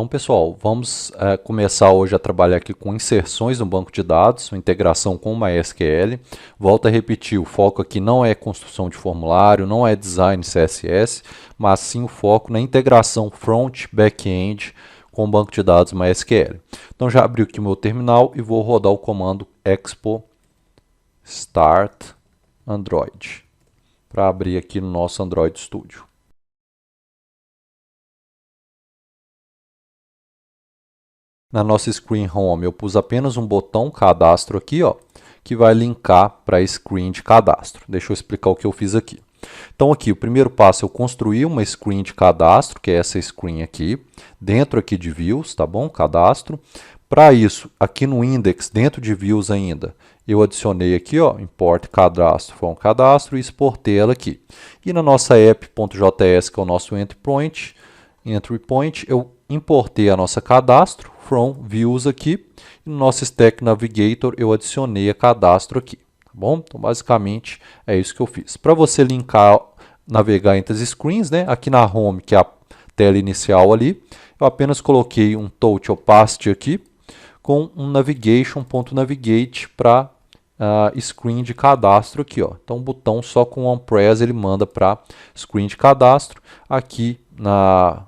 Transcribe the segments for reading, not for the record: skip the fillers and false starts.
Então, pessoal, vamos começar hoje a trabalhar aqui com inserções no banco de dados, integração com o MySQL. Volto a repetir, o foco aqui não é construção de formulário, não é design CSS, mas sim o foco na integração front, back-end com o banco de dados MySQL. Então, já abri aqui o meu terminal e vou rodar o comando expo start Android para abrir aqui no nosso Android Studio. Na nossa screen home eu pus apenas um botão cadastro aqui, ó, que vai linkar para a screen de cadastro. Deixa eu explicar o que eu fiz aqui. Então aqui, o primeiro passo é eu construir uma screen de cadastro, que é essa screen aqui, dentro aqui de views, tá bom? Cadastro. Para isso, aqui no index, dentro de views ainda, eu adicionei aqui, ó, import cadastro, foi um cadastro e exportei ela aqui. E na nossa app.js, que é o nosso entry point, eu importei a nossa cadastro from views aqui. E no nosso Stack Navigator eu adicionei a cadastro aqui. Tá bom? Então, basicamente, é isso que eu fiz. Para você linkar, navegar entre as screens, né? Aqui na Home, que é a tela inicial ali, eu apenas coloquei um Touch Opacity aqui com um Navigation.navigate para screen de cadastro aqui, ó. Então, o botão só com OnPress ele manda para screen de cadastro. Aqui na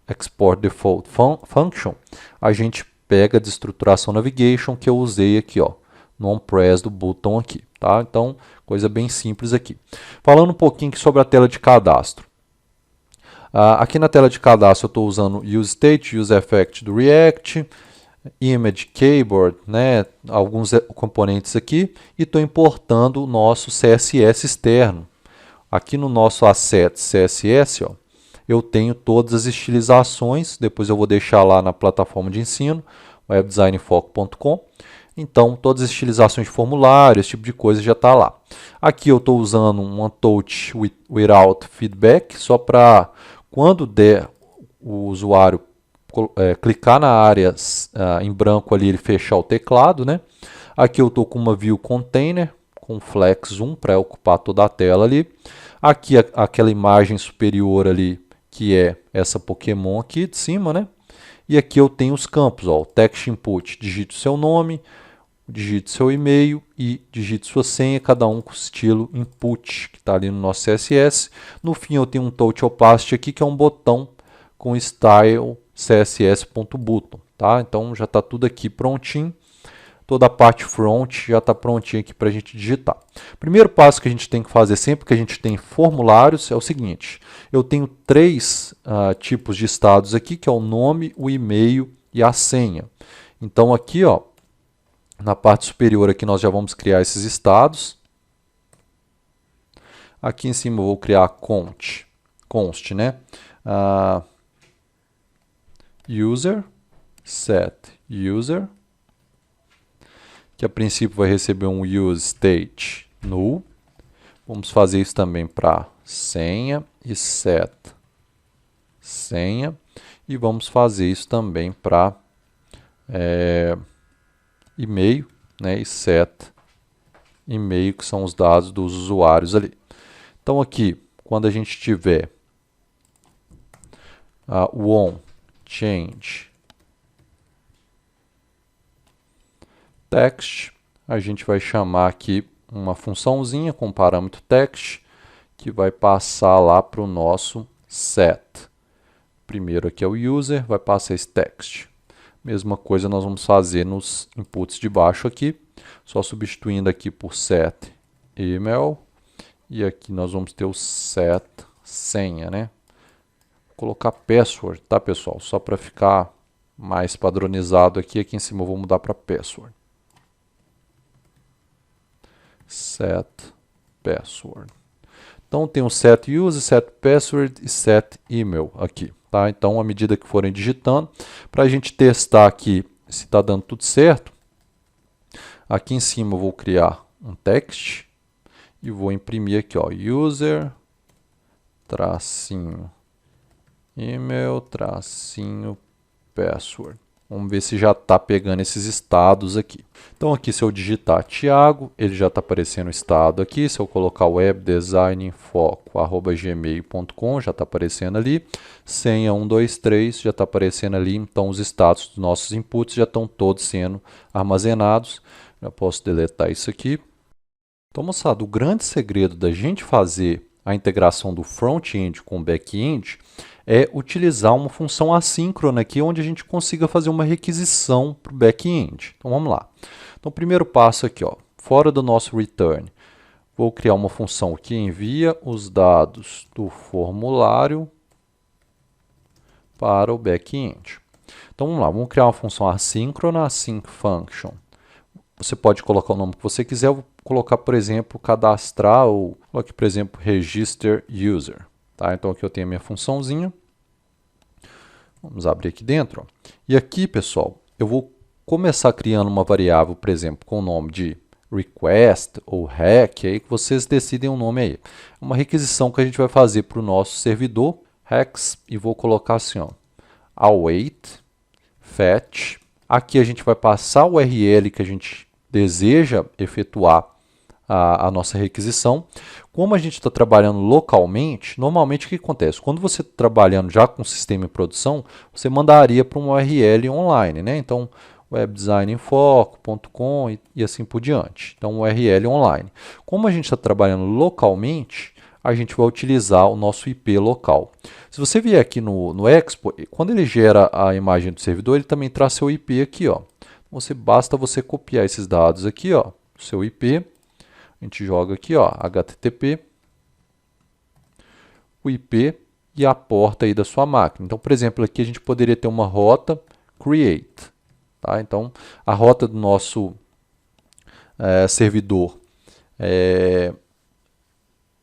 Export Default Function, a gente pega a destruturação Navigation que eu usei aqui, ó, no OnPress do botão aqui, tá? Então, coisa bem simples aqui. Falando um pouquinho aqui sobre a tela de cadastro. Aqui na tela de cadastro eu estou usando UseState, UseEffect do React, Image Keyboard, né, alguns componentes aqui, e estou importando o nosso CSS externo. Aqui no nosso asset CSS, ó, eu tenho todas as estilizações, depois eu vou deixar lá na plataforma de ensino, webdesignfoco.com. Então, todas as estilizações de formulário, esse tipo de coisa já está lá. Aqui eu estou usando um touch without feedback, só para quando der o usuário clicar na área em branco ali, ele fechar o teclado, né? Aqui eu estou com uma view container, com flex zoom para ocupar toda a tela ali. Aqui aquela imagem superior ali, que é essa Pokémon aqui de cima, né? E aqui eu tenho os campos, ó, o text input, digite o seu nome, digite seu e-mail e digite sua senha, cada um com o estilo input, que está ali no nosso CSS. No fim eu tenho um touch opacity aqui, que é um botão com style css.button, tá? Então já está tudo aqui prontinho. Toda a parte front já está prontinha aqui para a gente digitar. Primeiro passo que a gente tem que fazer sempre que a gente tem formulários é o seguinte. Eu tenho três tipos de estados aqui, que é o nome, o e-mail e a senha. Então aqui, ó, na parte superior aqui nós já vamos criar esses estados. Aqui em cima eu vou criar const, né? User, set user, que a princípio vai receber um useState null. Vamos fazer isso também para senha e set senha. E vamos fazer isso também para e-mail, né, e set e-mail, que são os dados dos usuários ali. Então aqui, quando a gente tiver o on change text, a gente vai chamar aqui uma funçãozinha com parâmetro text, que vai passar lá para o nosso set. Primeiro aqui é o user, vai passar esse text. Mesma coisa nós vamos fazer nos inputs de baixo aqui, só substituindo aqui por set email, e aqui nós vamos ter o set senha, né? Vou colocar password, tá, pessoal? Só para ficar mais padronizado aqui, aqui em cima eu vou mudar para password. Set password. Então tem o set user, set password e set email aqui, tá? Então, à medida que forem digitando, para a gente testar aqui se está dando tudo certo, aqui em cima eu vou criar um text e vou imprimir aqui, ó, user tracinho email tracinho password. Vamos ver se já está pegando esses estados aqui. Então aqui se eu digitar Thiago, ele já está aparecendo o estado aqui. Se eu colocar webdesigninfoco@gmail.com, já está aparecendo ali. Senha 123 já está aparecendo ali. Então os status dos nossos inputs já estão todos sendo armazenados. Já posso deletar isso aqui. Então, moçada, o grande segredo da gente fazer a integração do front-end com o back-end é utilizar uma função assíncrona aqui, onde a gente consiga fazer uma requisição para o back-end. Então, vamos lá. Então, o primeiro passo aqui, ó, fora do nosso return, vou criar uma função que envia os dados do formulário para o back-end. Então, vamos lá, vamos criar uma função assíncrona, async function. Você pode colocar o nome que você quiser, eu vou colocar, por exemplo, cadastrar, ou coloque, por exemplo, register user. Tá? Então aqui eu tenho a minha funçãozinha. Vamos abrir aqui dentro. Ó. E aqui, pessoal, eu vou começar criando uma variável, por exemplo, com o nome de request ou req, aí que vocês decidem o nome aí. Uma requisição que a gente vai fazer para o nosso servidor, rex, e vou colocar assim, ó, await, fetch. Aqui a gente vai passar o URL que a gente deseja efetuar a nossa requisição. Como a gente está trabalhando localmente, normalmente o que acontece? Quando você está trabalhando já com o sistema em produção, você mandaria para um URL online, né? Então, webdesigninfoco.com e assim por diante. Então, URL online. Como a gente está trabalhando localmente, a gente vai utilizar o nosso IP local. Se você vier aqui no Expo, quando ele gera a imagem do servidor, ele também traz seu IP aqui, ó. Basta você copiar esses dados aqui, ó, seu IP. A gente joga aqui, ó, HTTP, o IP e a porta aí da sua máquina. Então, por exemplo, aqui a gente poderia ter uma rota create. Tá? Então, a rota do nosso servidor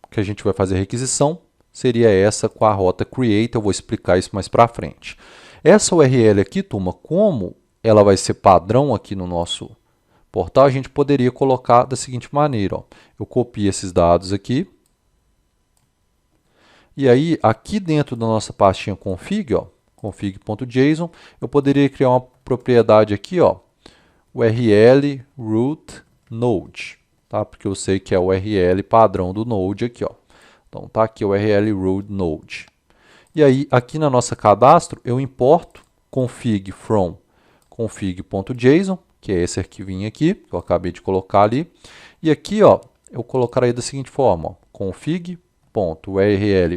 que a gente vai fazer a requisição seria essa com a rota create. Eu vou explicar isso mais para frente. Essa URL aqui, turma, como ela vai ser padrão aqui no nosso portal, a gente poderia colocar da seguinte maneira. Ó. Eu copio esses dados aqui. E aí, aqui dentro da nossa pastinha config, ó, config.json, eu poderia criar uma propriedade aqui, ó, URL root node, tá? Porque eu sei que é o URL padrão do node aqui, ó. Então, tá aqui o URL root node. E aí, aqui na nossa cadastro, eu importo config from config.json, que é esse arquivinho aqui, que eu acabei de colocar ali. E aqui, ó, eu colocarei da seguinte forma, ó, config.url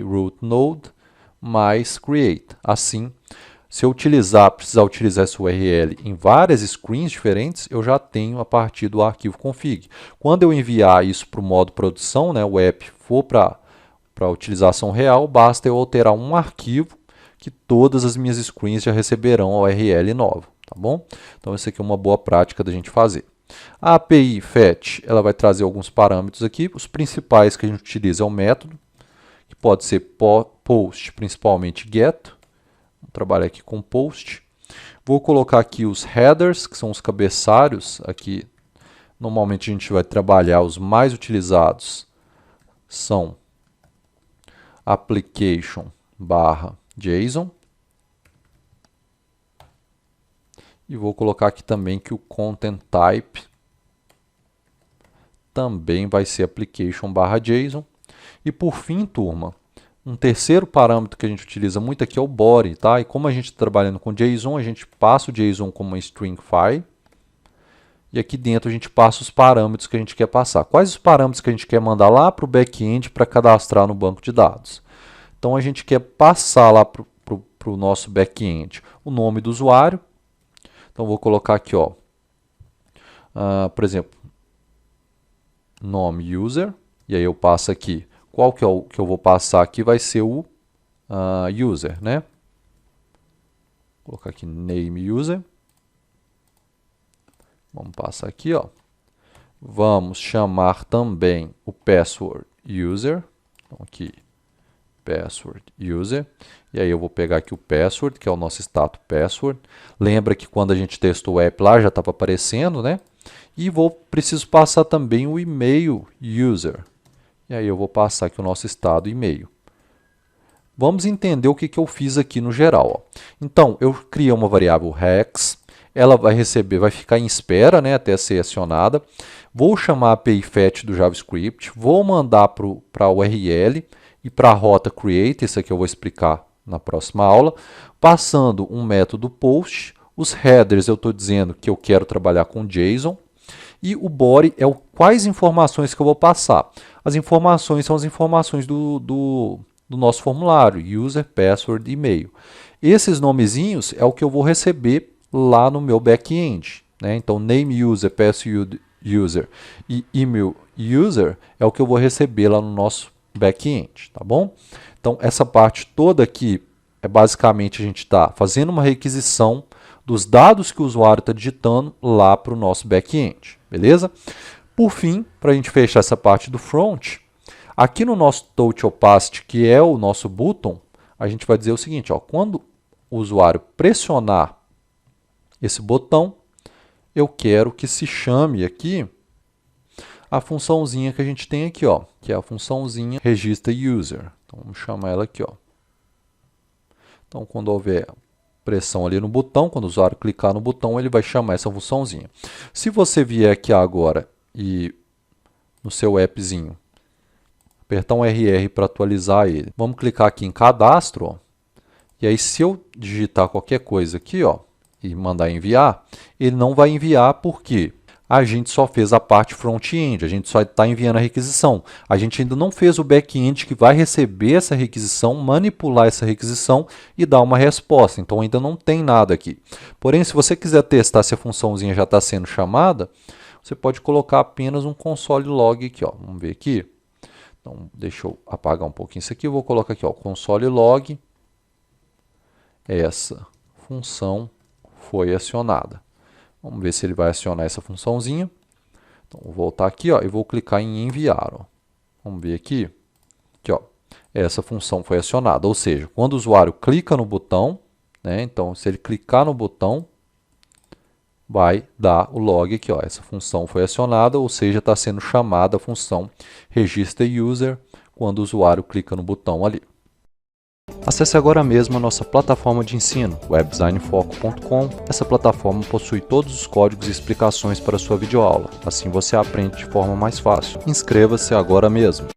root node mais create. Assim, se eu precisar utilizar essa URL em várias screens diferentes, eu já tenho a partir do arquivo config. Quando eu enviar isso para o modo produção, né, o app for para utilização real, basta eu alterar um arquivo que todas as minhas screens já receberão a URL nova. Tá bom? Então, essa aqui é uma boa prática da gente fazer. A API fetch, ela vai trazer alguns parâmetros aqui. Os principais que a gente utiliza é o método, que pode ser post, principalmente get. Vou trabalhar aqui com post. Vou colocar aqui os headers, que são os cabeçalhos. Aqui, normalmente a gente vai trabalhar os mais utilizados. São application/JSON. E vou colocar aqui também que o content type também vai ser application/JSON. E por fim, turma, um terceiro parâmetro que a gente utiliza muito aqui é o body, tá? E como a gente está trabalhando com JSON, a gente passa o JSON como uma string file. E aqui dentro a gente passa os parâmetros que a gente quer passar. Quais os parâmetros que a gente quer mandar lá para o back-end para cadastrar no banco de dados? Então a gente quer passar lá para o nosso back-end o nome do usuário. Então, vou colocar aqui, ó, por exemplo, nome user, e aí eu passo aqui, qual que é o que eu vou passar aqui vai ser o user, né? Vou colocar aqui name user. Vamos passar aqui, ó. Vamos chamar também o password user. Então, aqui, password user. E aí eu vou pegar aqui o password, que é o nosso status password. Lembra que quando a gente testou o app lá, já estava aparecendo, né? E preciso passar também o e-mail user. E aí eu vou passar aqui o nosso estado e-mail. vamos entender o que eu fiz aqui no geral. Ó. Então, eu criei uma variável hex, ela vai receber, vai ficar em espera, né, até ser acionada. Vou chamar a API fetch do JavaScript, vou mandar para a URL e para a rota create, isso aqui eu vou explicar na próxima aula, passando um método post. Os headers eu estou dizendo que eu quero trabalhar com JSON. E o body é quais informações que eu vou passar. As informações são as informações do nosso formulário, user, password, e-mail. Esses nomezinhos é o que eu vou receber lá no meu back-end. Né? Então, name user, password user e email user é o que eu vou receber lá no nosso back-end. Tá bom? Então, essa parte toda aqui é basicamente a gente está fazendo uma requisição dos dados que o usuário está digitando lá para o nosso back-end, beleza? Por fim, para a gente fechar essa parte do front, aqui no nosso Touch Opacity, que é o nosso button, a gente vai dizer o seguinte, ó, quando o usuário pressionar esse botão, eu quero que se chame aqui a funçãozinha que a gente tem aqui, ó, que é a funçãozinha registra user. Então, vamos chamar ela aqui, ó. Então, quando houver pressão ali no botão, quando o usuário clicar no botão, ele vai chamar essa funçãozinha. Se você vier aqui agora e no seu appzinho, apertar um RR para atualizar ele, vamos clicar aqui em cadastro, ó, e aí se eu digitar qualquer coisa aqui, ó, e mandar enviar, ele não vai enviar porque a gente só fez a parte front-end, a gente só está enviando a requisição. A gente ainda não fez o back-end que vai receber essa requisição, manipular essa requisição e dar uma resposta. Então ainda não tem nada aqui. Porém, se você quiser testar se a funçãozinha já está sendo chamada, você pode colocar apenas um console log aqui. Ó. Vamos ver aqui. Então, deixa eu apagar um pouquinho isso aqui. Eu vou colocar aqui, ó, console log. Essa função foi acionada. Vamos ver se ele vai acionar essa funçãozinha. Então, vou voltar aqui, ó, e vou clicar em enviar. Ó. Vamos ver aqui. Aqui, ó, essa função foi acionada. Ou seja, quando o usuário clica no botão, né, então, se ele clicar no botão, vai dar o log aqui. Ó, essa função foi acionada, ou seja, está sendo chamada a função registra user quando o usuário clica no botão ali. Acesse agora mesmo a nossa plataforma de ensino, webdesignfoco.com. Essa plataforma possui todos os códigos e explicações para a sua videoaula. Assim você aprende de forma mais fácil. Inscreva-se agora mesmo.